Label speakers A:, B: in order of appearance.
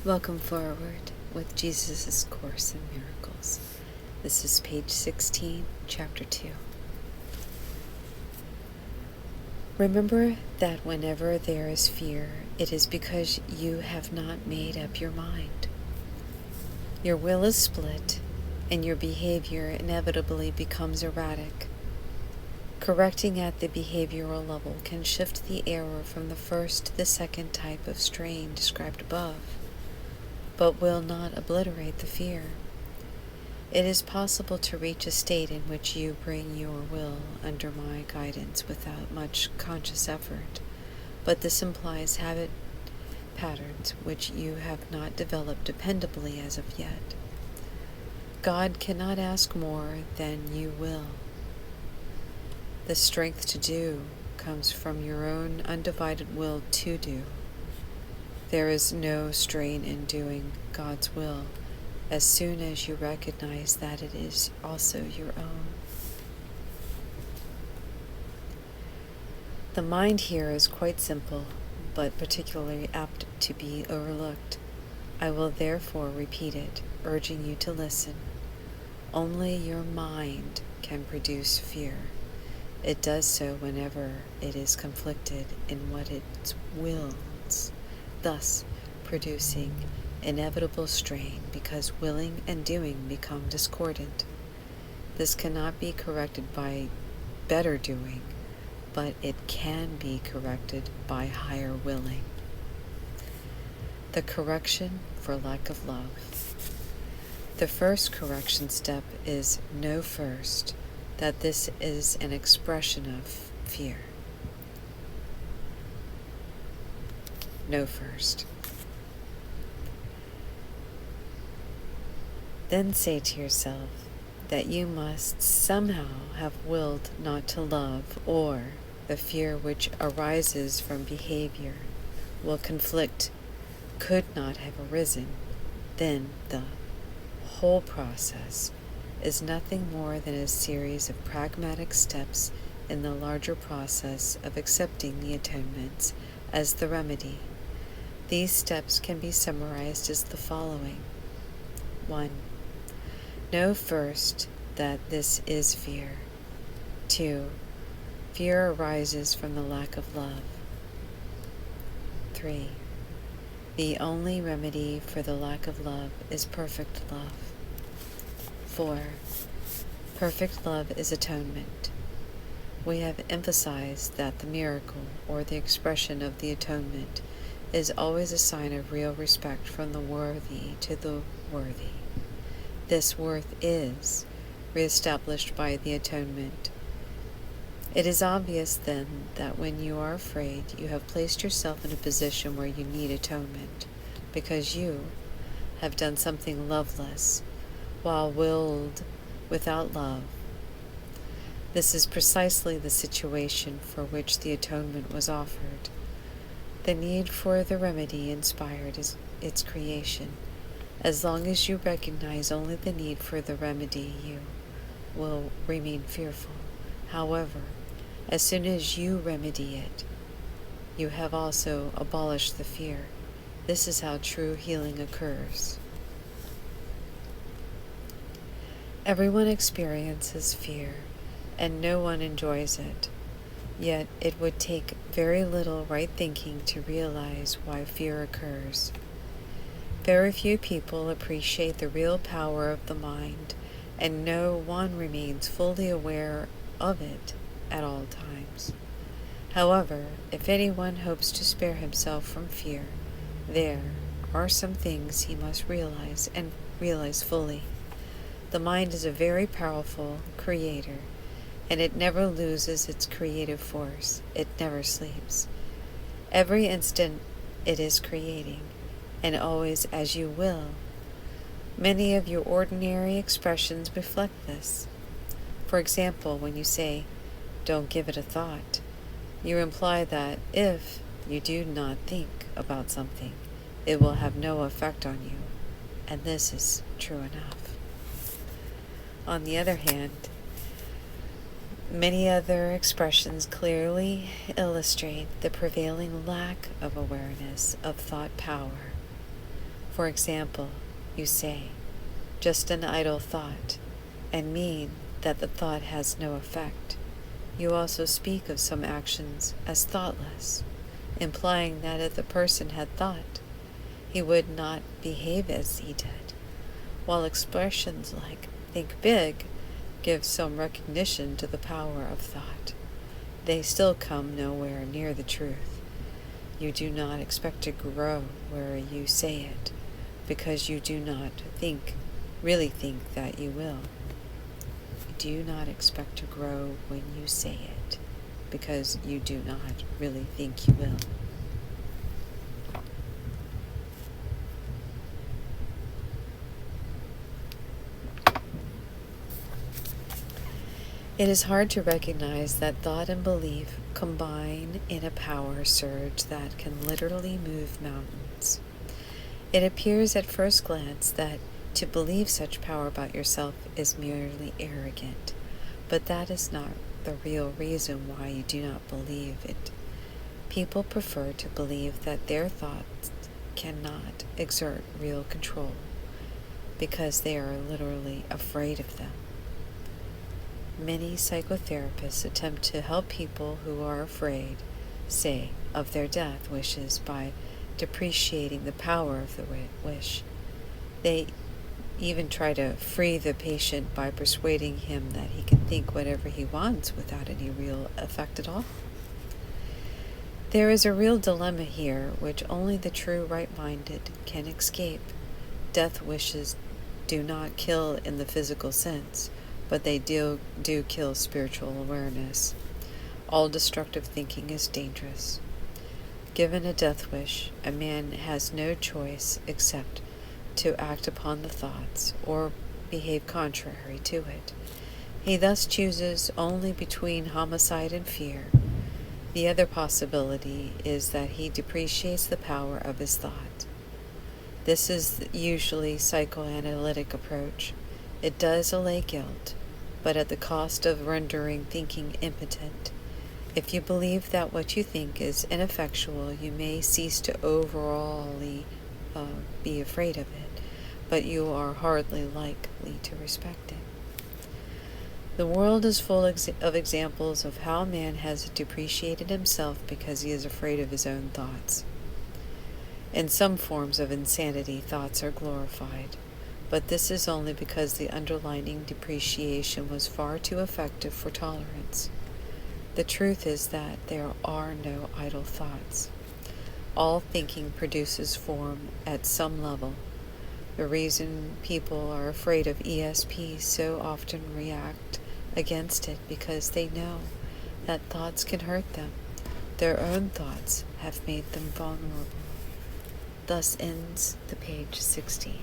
A: Welcome forward with Jesus' Course in Miracles. This is page 16, chapter 2. Remember that whenever there is fear, it is because you have not made up your mind. Your will is split, and your behavior inevitably becomes erratic. Correcting at the behavioral level can shift the error from the first to the second type of strain described above, but will not obliterate the fear. It is possible to reach a state in which you bring your will under my guidance without much conscious effort, but this implies habit patterns which you have not developed dependably as of yet. God cannot ask more than you will. The strength to do comes from your own undivided will to do. There is no strain in doing God's will as soon as you recognize that it is also your own. The mind here is quite simple, but particularly apt to be overlooked. I will therefore repeat it, urging you to listen. Only your mind can produce fear. It does so whenever it is conflicted in what it wills, thus producing inevitable strain because willing and doing become discordant. This cannot be corrected by better doing, but it can be corrected by higher willing. The correction for lack of love. The first correction step is know first that this is an expression of fear. Know first. Then say to yourself that you must somehow have willed not to love, or the fear which arises from behavior will conflict could not have arisen. Then the whole process is nothing more than a series of pragmatic steps in the larger process of accepting the atonements as the remedy. These steps can be summarized as the following. 1. Know first that this is fear. 2. Fear arises from the lack of love. 3. The only remedy for the lack of love is perfect love. 4. Perfect love is atonement. We have emphasized that the miracle, or the expression of the atonement, is always a sign of real respect from the worthy to the worthy. This worth is reestablished by the atonement. It is obvious, then, that when you are afraid, you have placed yourself in a position where you need atonement, because you have done something loveless, while willed without love. This is precisely the situation for which the atonement was offered. The need for the remedy inspired its creation. As long as you recognize only the need for the remedy, you will remain fearful. However, as soon as you remedy it, you have also abolished the fear. This is how true healing occurs. Everyone experiences fear, and no one enjoys it. Yet it would take very little right thinking to realize why fear occurs. Very few people appreciate the real power of the mind, and no one remains fully aware of it at all times. However, if anyone hopes to spare himself from fear, there are some things he must realize, and realize fully. The mind is a very powerful creator, and it never loses its creative force. It never sleeps. Every instant it is creating, and always as you will. Many of your ordinary expressions reflect this. For example, when you say, "Don't give it a thought," you imply that if you do not think about something, it will have no effect on you, and this is true enough. On the other hand, many other expressions clearly illustrate the prevailing lack of awareness of thought power. For example, you say, just an idle thought, and mean that the thought has no effect. You also speak of some actions as thoughtless, implying that if the person had thought, he would not behave as he did, while expressions like think big give some recognition to the power of thought. They still come nowhere near the truth. You do not expect to grow where you say it, because you do not really think that you will. You do not expect to grow when you say it, because you do not really think you will. It is hard to recognize that thought and belief combine in a power surge that can literally move mountains. It appears at first glance that to believe such power about yourself is merely arrogant, but that is not the real reason why you do not believe it. People prefer to believe that their thoughts cannot exert real control because they are literally afraid of them. Many psychotherapists attempt to help people who are afraid, say, of their death wishes by depreciating the power of the wish. They even try to free the patient by persuading him that he can think whatever he wants without any real effect at all. There is a real dilemma here which only the true right-minded can escape. Death wishes do not kill in the physical sense, but they do kill spiritual awareness. All destructive thinking is dangerous. Given a death wish, a man has no choice except to act upon the thoughts or behave contrary to it. He thus chooses only between homicide and fear. The other possibility is that he depreciates the power of his thought. This is usually psychoanalytic approach. It does allay guilt, but at the cost of rendering thinking impotent. If you believe that what you think is ineffectual, you may cease to overally be afraid of it, but you are hardly likely to respect it. The world is full of examples of how man has depreciated himself because he is afraid of his own thoughts. In some forms of insanity, thoughts are glorified, but this is only because the underlying depreciation was far too effective for tolerance. The truth is that there are no idle thoughts. All thinking produces form at some level. The reason people are afraid of ESP so often react against it because they know that thoughts can hurt them. Their own thoughts have made them vulnerable. Thus ends the page 16.